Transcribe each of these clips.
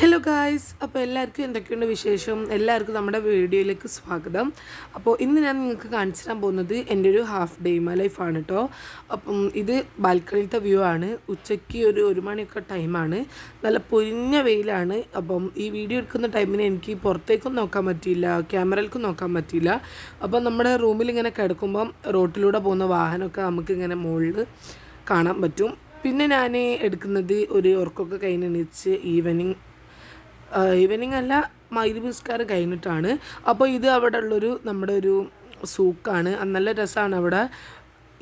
Hello guys, അപ്പോൾ എല്ലാവർക്കും എന്തൊക്കെയുണ്ട് വിശേഷം? എല്ലാവർക്കും നമ്മുടെ വീഡിയോയിലേക്ക് സ്വാഗതം. അപ്പോൾ ഇന്ന് ഞാൻ നിങ്ങൾക്ക് കാണിച്ചു തരാൻ പോകുന്നത് എൻ്റെ ഒരു ഹാഫ് ഡേ മൈ ലൈഫാണ് കേട്ടോ. അപ്പം ഇത് ബാൽക്കണിയിലത്തെ വ്യൂ ആണ്. ഉച്ചയ്ക്ക് ഒരു മണിയൊക്കെ ടൈമാണ്. നല്ല പൊരിഞ്ഞ വെയിലാണ്. അപ്പം ഈ വീഡിയോ എടുക്കുന്ന ടൈമിന് എനിക്ക് പുറത്തേക്കും നോക്കാൻ പറ്റിയില്ല, ക്യാമറയിലേക്കും നോക്കാൻ പറ്റിയില്ല. അപ്പം നമ്മുടെ റൂമിൽ ഇങ്ങനെ കിടക്കുമ്പം റോട്ടിലൂടെ പോകുന്ന വാഹനമൊക്കെ നമുക്കിങ്ങനെ മുകളിൽ കാണാൻ പറ്റും. പിന്നെ ഞാൻ എടുക്കുന്നത് ഒരു ഉറക്കമൊക്കെ കഴിഞ്ഞെണീച്ച് ഈവനിങ് അല്ല, മഗ്‌രിബ് നിസ്കാരം കഴിഞ്ഞിട്ടാണ്. അപ്പോൾ ഇത് അവിടെ ഉള്ളൊരു നമ്മുടെ ഒരു സൂക്കാണ്. നല്ല രസമാണ് അവിടെ.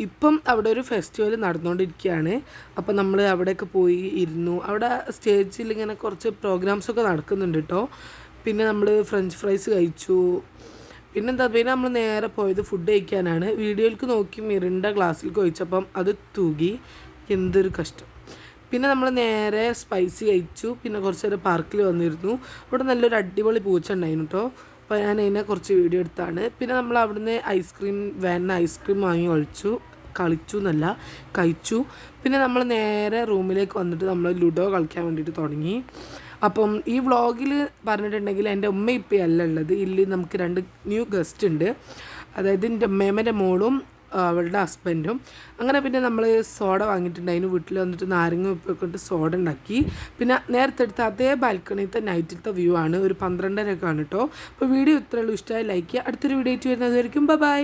ഇപ്പം അവിടെ ഒരു ഫെസ്റ്റിവൽ നടന്നുകൊണ്ടിരിക്കുകയാണ്. അപ്പോൾ നമ്മൾ അവിടെയൊക്കെ പോയി ഇരുന്നു. അവിടെ സ്റ്റേജിൽ ഇങ്ങനെ കുറച്ച് പ്രോഗ്രാംസൊക്കെ നടക്കുന്നുണ്ട് കേട്ടോ. പിന്നെ നമ്മൾ ഫ്രഞ്ച് ഫ്രൈസ് കഴിച്ചു. പിന്നെ നമ്മൾ നേരെ പോയത് ഫുഡ് കഴിക്കാനാണ്. വീഡിയോയിലേക്ക് നോക്കി മിറിണ്ട ഗ്ലാസ്സിലേക്ക് ഒഴിച്ചപ്പം അത് തൂകി. എന്തൊരു കഷ്ടം. പിന്നെ നമ്മൾ നേരെ സ്പൈസി കഴിച്ചു. പിന്നെ കുറച്ച് നേരം പാർക്കിൽ വന്നിരുന്നു. ഇവിടെ നല്ലൊരു അടിപൊളി പൂച്ച ഉണ്ടായിരുന്നു കേട്ടോ. അപ്പോൾ ഞാൻ അതിനെ കുറച്ച് വീഡിയോ എടുത്താണ്. പിന്നെ നമ്മൾ അവിടുന്ന് വാനിന് ഐസ്ക്രീം വാങ്ങി കളിച്ചു എന്നല്ല, കഴിച്ചു. പിന്നെ നമ്മൾ നേരെ റൂമിലേക്ക് വന്നിട്ട് നമ്മൾ ലുഡോ കളിക്കാൻ വേണ്ടിയിട്ട് തുടങ്ങി. അപ്പം ഈ വ്ളോഗിൽ പറഞ്ഞിട്ടുണ്ടെങ്കിൽ എൻ്റെ ഉമ്മ ഇപ്പം അല്ല ഉള്ളത്. ഇതിൽ നമുക്ക് 2 ന്യൂ ഗസ്റ്റ് ഉണ്ട്. അതായത് എൻ്റെ അമ്മേമ്മൻ്റെ മോളും അവളുടെ ഹസ്ബൻഡും. അങ്ങനെ പിന്നെ നമ്മൾ സോഡ വാങ്ങിയിട്ടുണ്ട്. അതിന് വീട്ടിൽ വന്നിട്ട് നാരങ്ങ ഉപ്പൊക്കെ ഇട്ട് സോഡ ഉണ്ടാക്കി. പിന്നെ നേരത്തെ എടുത്ത അതേ ബാൽക്കണിത്തെ നൈറ്റിലത്തെ വ്യൂ ആണ്. ഒരു 12:30 ആണ് കേട്ടോ. അപ്പോൾ വീഡിയോ ഇത്രയുള്ളൂ. ഇഷ്ടമായി ലൈക്ക് ചെയ്യുക. അടുത്തൊരു വീഡിയോ ആയിട്ട് വരുന്നത് വരയ്ക്കും. ബൈ.